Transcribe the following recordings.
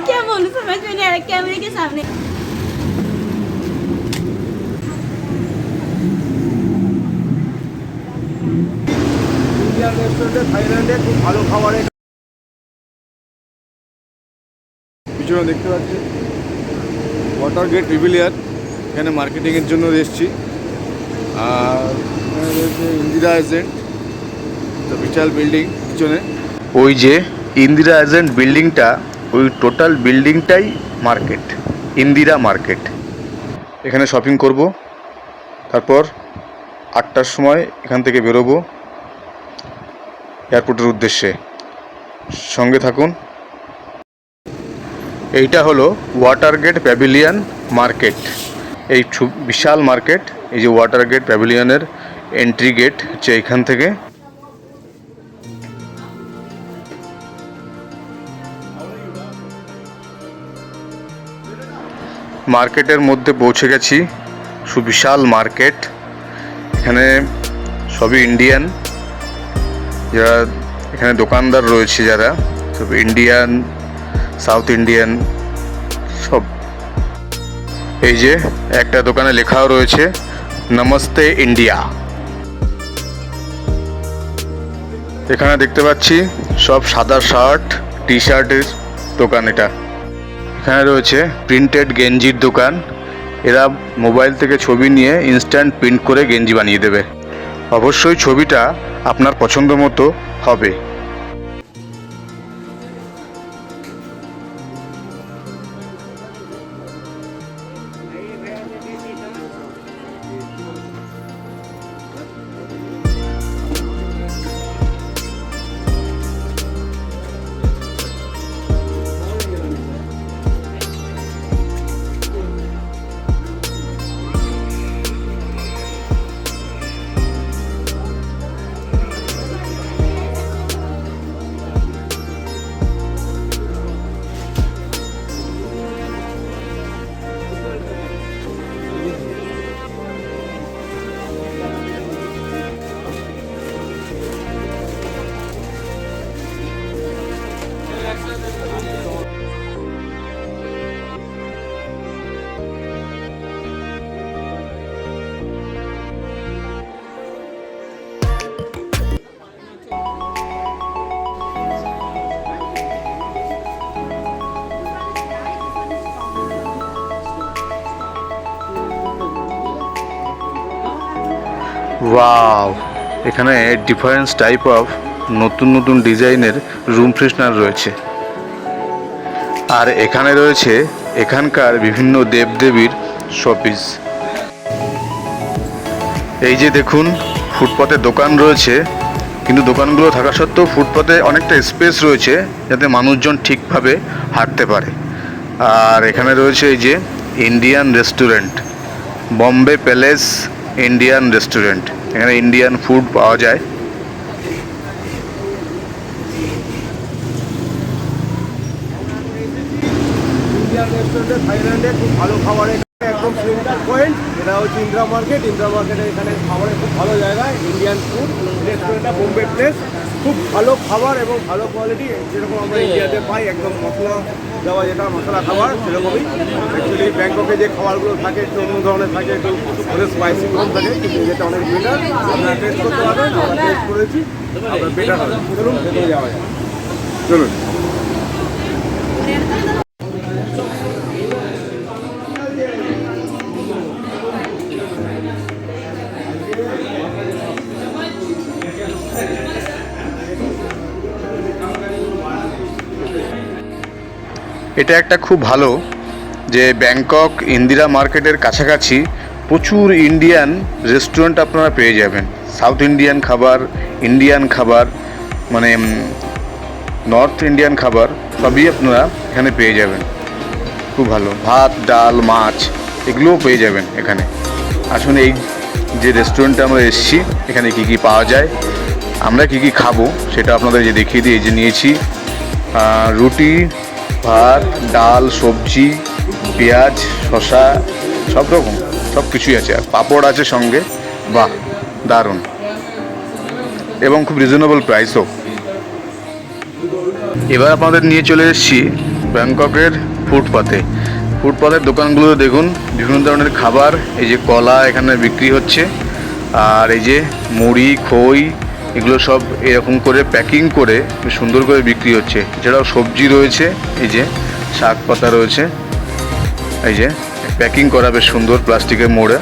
क्या बोलूं, समझ में नहीं आ रहा कैमरे के सामने। ইন্ডিয়ান রেস্টুরেন্টে থাইল্যান্ডে খুব ভালো খাবারের পিছনে দেখতে পাচ্ছি ওয়াটার গেট প্যাভিলিয়ন। এখানে মার্কেটিংয়ের জন্য এসেছি। আর এখানে রয়েছে ইন্দিরা এজেন্ট, বিশাল বিল্ডিং পিছনে। ওই যে ইন্দিরা এজেন্ট বিল্ডিংটা, ওই টোটাল বিল্ডিংটাই মার্কেট, ইন্দিরা মার্কেট। এখানে শপিং করব, তারপর 8টার সময় এখান থেকে বেরোবো এয়ারপোর্টের উদ্দেশ্যে। সঙ্গে থাকুন। এইটা হলো ওয়াটার গেট প্যাভিলিয়ন মার্কেট। এই বিশাল মার্কেট, এই যে ওয়াটার গেট প্যাভিলিয়নের এন্ট্রি গেট হচ্ছে এইখান থেকে। মার্কেটের মধ্যে পৌঁছে গেছি। সুবিশাল মার্কেট। এখানে সবই ইন্ডিয়ান, যারা এখানে দোকানদার রয়েছে যারা সব ইন্ডিয়ান, সাউথ ইন্ডিয়ান সব। এই যে একটা দোকানে লেখাও রয়েছে নমস্তে ইন্ডিয়া। এখানে দেখতে পাচ্ছি সব সাদা শার্ট, টি শার্টের দোকান এটা। এখানে রয়েছে প্রিন্টেড গেঞ্জির দোকান। এরা মোবাইল থেকে ছবি নিয়ে ইনস্ট্যান্ট প্রিন্ট করে গেঞ্জি বানিয়ে দেবে। অবশ্যই ছবিটা আপনার পছন্দ মতো হবে। ওয়াও, এখানে ডিফারেন্স টাইপ অফ নতুন নতুন ডিজাইনের রুম ফ্রেশনার রয়েছে। আর এখানে রয়েছে এখানকার বিভিন্ন দেবদেবীর শোপিস। এই যে দেখুন, ফুটপাতে দোকান রয়েছে, কিন্তু দোকানগুলো থাকা সত্ত্বেও ফুটপাতে অনেকটা স্পেস রয়েছে যাতে মানুষজন ঠিকভাবে হাঁটতে পারে। আর এখানে রয়েছে এই যে Indian restaurant, Bombay palace Indian restaurant. এখানে ইন্ডিয়ান ফুড পাওয়া যায়। ইন্ডিয়ান রেস্টুরেন্টে থাইল্যান্ডে খুব ভালো খাবারের একদম সেন্টার পয়েন্ট। এটা হচ্ছে ইন্দিরা মার্কেট। ইন্দিরা মার্কেটে এখানে খাবারের খুব ভালো জায়গা। ইন্ডিয়ান ফুড রেস্টুরেন্টটা বোম্বে প্লেস। খুব ভালো খাবার এবং ভালো কোয়ালিটি, যেরকম আমরা ইন্ডিয়াতে পাই, একদম মশলা দেওয়া যেটা মশলা খাবার সেরকমই। অ্যাকচুয়ালি ব্যাংককে যে খাবারগুলো থাকে একটু অন্য ধরনের থাকে, একটু ওদের স্পাইসি কম থাকে, কিন্তু যেটা অনেক বেটার। আপনারা টেস্ট করতে পারবেন, আমরা টেস্ট করেছি, আপনার বেটার হবে। চলুন ভেতরে যাওয়া যায়, চলুন। এটা একটা খুব ভালো যে ব্যাংকক ইন্দিরা মার্কেটের কাছাকাছি প্রচুর ইন্ডিয়ান রেস্টুরেন্ট আপনারা পেয়ে যাবেন। সাউথ ইন্ডিয়ান খাবার, ইন্ডিয়ান খাবার, মানে নর্থ ইন্ডিয়ান খাবার সবই আপনারা এখানে পেয়ে যাবেন। খুব ভালো ভাত, ডাল, মাছ এগুলোও পেয়ে যাবেন এখানে। আসলে এই যে রেস্টুরেন্টে আমরা এসেছি, এখানে কি কি পাওয়া যায়, আমরা কি কি খাবো সেটা আপনাদের যে দেখিয়ে দিই। এই যে নিয়েছি রুটি, ভাত, ডাল, সবজি, পেঁয়াজ, শসা, সব রকম সব কিছুই আছে। আর পাঁপড় আছে সঙ্গে। বাহ, দারুণ, এবং খুব রিজনেবল প্রাইসও। এবার আপনাদের নিয়ে চলে এসেছি ব্যাংককের ফুটপাতের দোকানগুলো দেখুন, বিভিন্ন ধরনের খাবার, এই যে কলা এখানে বিক্রি হচ্ছে, আর এই যে মুড়ি খই এগুলো সব এরকম করে প্যাকিং করে বেশ সুন্দর করে বিক্রি হচ্ছে। এছাড়াও সবজি রয়েছে, এই যে শাক পাতা রয়েছে, এই যে প্যাকিং করা বেশ সুন্দর প্লাস্টিকের মোড়ে,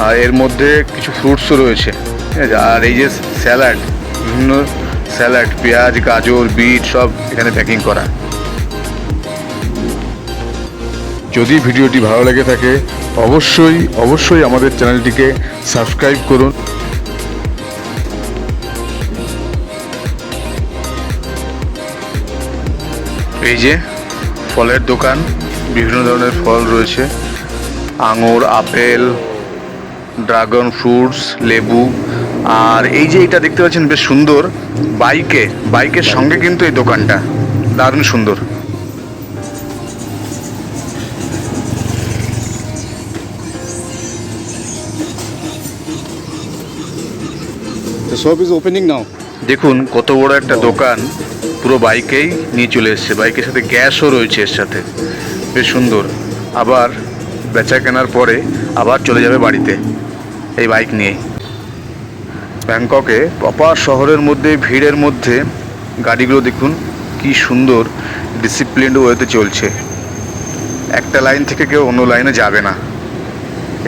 আর এর মধ্যে কিছু ফ্রুটসও রয়েছে, ঠিক আছে। আর এই যে স্যালাড, বিভিন্ন স্যালাড, পেঁয়াজ গাজর বিট সব এখানে প্যাকিং করা। যদি ভিডিওটি ভালো লেগে থাকে অবশ্যই আমাদের চ্যানেলটিকে সাবস্ক্রাইব করুন। এই যে ফলের দোকান, বিভিন্ন ধরনের ফল রয়েছে, আঙুর, আপেল, ড্রাগন ফ্রুটস, লেবু। আর এই যে এটা দেখতে পাচ্ছেন বেশ সুন্দর, বাইকের সঙ্গে কিন্তু এই দোকানটা দারুণ সুন্দর। The shop is opening now. দেখুন কত বড় একটা দোকান, পুরো বাইকেই নিয়ে চলে এসছে, বাইকের সাথে গ্যাসও রয়েছে এর সাথে, বেশ সুন্দর। আবার বেচা কেনার পরে আবার চলে যাবে বাড়িতে এই বাইক নিয়ে। ব্যাংককে প্রপার শহরের মধ্যে ভিড়ের মধ্যে গাড়িগুলো দেখুন কি সুন্দর ডিসিপ্লিনড ওয়েতে চলছে, একটা লাইন থেকে কেউ অন্য লাইনে যাবে না,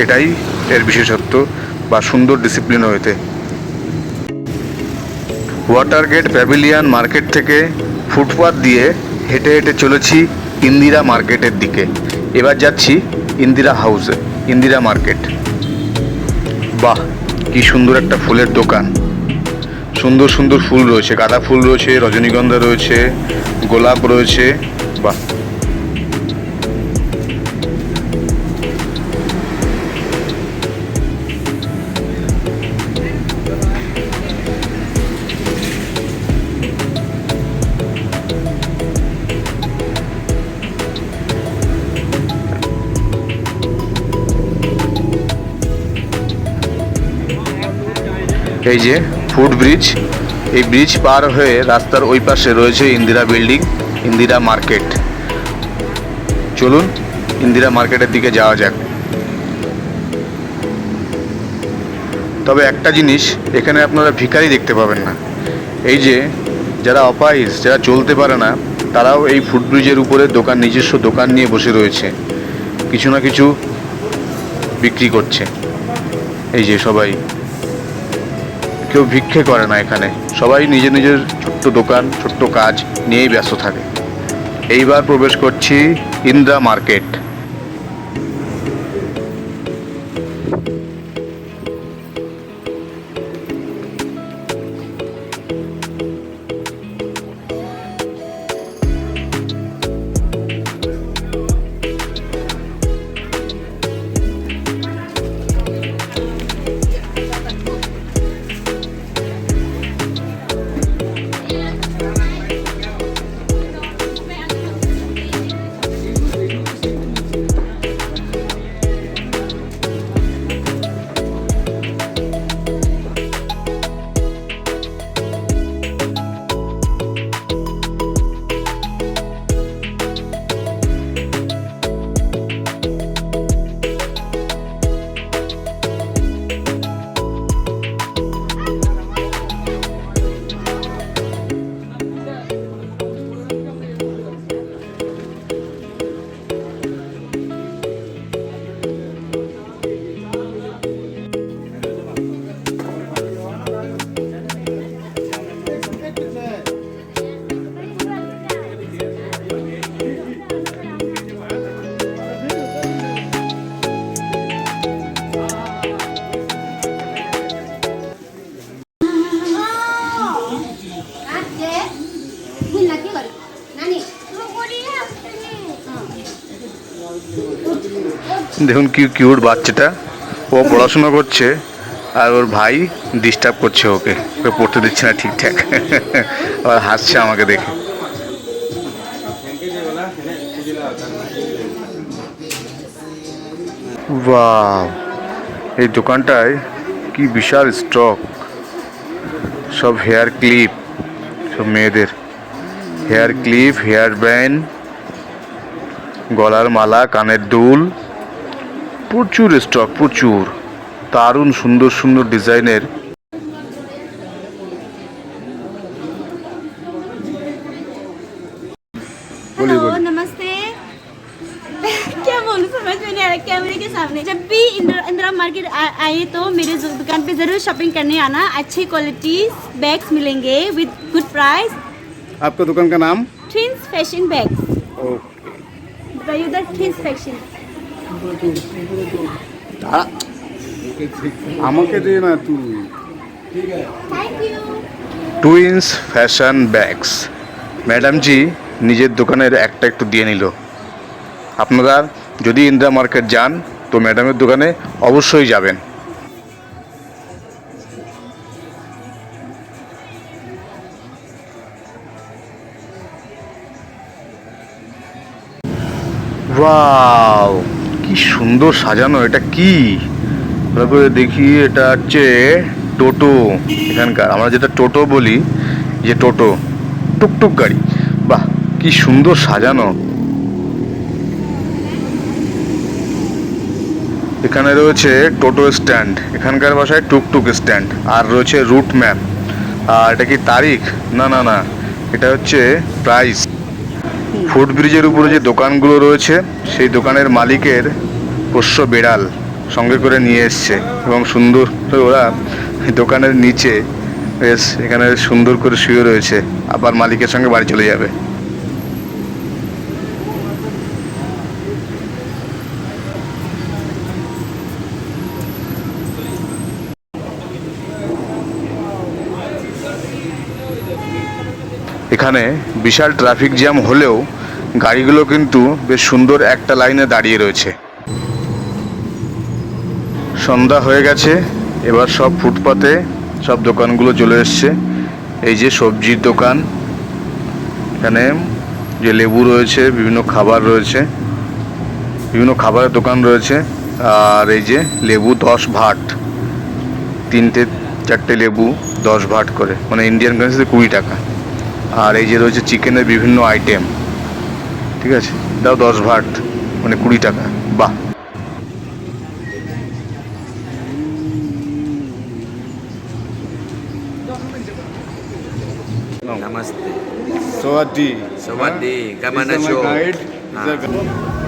এটাই এর বিশেষত্ব বা সুন্দর ডিসিপ্লিন ওয়েতে। ওয়াটারগেট প্যাভিলিয়ন মার্কেট থেকে ফুটপাথ দিয়ে হেঁটে হেঁটে চলেছি ইন্দিরা মার্কেটের দিকে। এবার যাচ্ছি ইন্দিরা হাউসে, ইন্দিরা মার্কেট। বাহ, কি সুন্দর একটা ফুলের দোকান, সুন্দর সুন্দর ফুল রয়েছে, গাঁদা ফুল রয়েছে, রজনীগন্ধা রয়েছে, গোলাপ রয়েছে, বাহ। এই যে ফুট ব্রিজ, এই ব্রিজ পার হয়ে রাস্তার ওই পাশে রয়েছে ইন্দিরা বিল্ডিং, ইন্দিরা মার্কেট। চলুন ইন্দিরা মার্কেটের দিকে যাওয়া যাক। তবে একটা জিনিস, এখানে আপনারা ভিখারি দেখতে পাবেন না। এই যে যারা অপাইস, যারা চলতে পারে না, তারাও এই ফুট ব্রিজের উপরে দোকান, নিজস্ব দোকান নিয়ে বসে রয়েছে, কিছু না কিছু বিক্রি করছে। এই যে সবাই, কেউ ভিক্ষে করে না এখানে, সবাই নিজের নিজের ছোট্ট দোকান, ছোট্ট কাজ নিয়েই ব্যস্ত থাকে। এইবার প্রবেশ করছি ইন্দিরা মার্কেট। দেখুন কি কিউট বাচ্চাটা, ও পড়াশোনা করছে আর ওর ভাই ডিস্টার্ব করছে ওকে, ওকে পড়তে দিচ্ছে না ঠিকঠাক। আবার হাসছে আমাকে দেখে। বাহ, এই দোকানটায় কি বিশাল স্টক, সব হেয়ার ক্লিপ, সব মেয়েদের হেয়ার ক্লিপ, হেয়ার ব্যান্ড, গলার মালা, কানের দুল, প্রচুর স্টক, প্রচুর দারুণ সুন্দর সুন্দর ডিজাইনের। हेलो नमस्ते। क्या बोलूं समझ में नहीं आ रहा कैमरे के सामने। जब भी इंदिरा मार्केट आए तो मेरे दुकान पे जरूर शॉपिंग करने आना। अच्छी क्वालिटी बैग्स मिलेंगे विद गुड प्राइस। आपका दुकान का नाम? Twins fashion bags. ओके। बताइए उधर ट्विंस फैशन। আমাকে দে না তুই। Thank you. Twins fashion bags. ম্যাডামজি নিজের দোকানের একটা একটু দিয়ে নিল। আপনারা যদি ইন্দিরা মার্কেট যান তো ম্যাডামের দোকানে অবশ্যই যাবেন। ওয়াও, কি সুন্দর সাজানো! এটা কি ভালো করে দেখি। এটা হচ্ছে টোটো। এখানকার আমরা যেটা টোটো বলি, যে টোটো টুকটুক গাড়ি। বাহ, কি সুন্দর সাজানো! এখানে রয়েছে টোটো স্ট্যান্ড, এখানকার ভাষায় টুকটুক স্ট্যান্ড, আর রয়েছে রুট ম্যাপ। আর এটা কি তারিখ? না না না, এটা হচ্ছে প্রাইস। ফুটব্রিজের উপরে যে দোকানগুলো রয়েছে সেই দোকানের মালিকের পোষ্য বিড়াল সঙ্গে করে নিয়ে এসছে, এবং সুন্দর ওরা দোকানের নিচে বেশ এখানে সুন্দর করে শুয়ে রয়েছে, আবার মালিকের সঙ্গে বাড়ি চলে যাবে। এখানে বিশাল ট্রাফিক জ্যাম হলেও গাড়িগুলো কিন্তু বেশ সুন্দর একটা লাইনে দাঁড়িয়ে রয়েছে। সন্ধ্যা হয়ে গেছে, এবার সব ফুটপাতে সব দোকানগুলো চলে এসছে। এই যে সবজির দোকান, এখানে যে লেবু রয়েছে, বিভিন্ন খাবার রয়েছে, বিভিন্ন খাবারের দোকান রয়েছে। আর এই যে লেবু 10 ভাট, 3-4টে লেবু 10 ভাট করে, মানে ইন্ডিয়ান কারেন্সিতে 20 টাকা। আর এই যে রয়েছে চিকেনের বিভিন্ন আইটেম, ঠিক আছে, এটাও 10 ভাট, মানে 20 টাকা। বাহ, Namaste. সওয়াদি। Sawadee. Kamana He's my show. guide. Ah. He's a guide.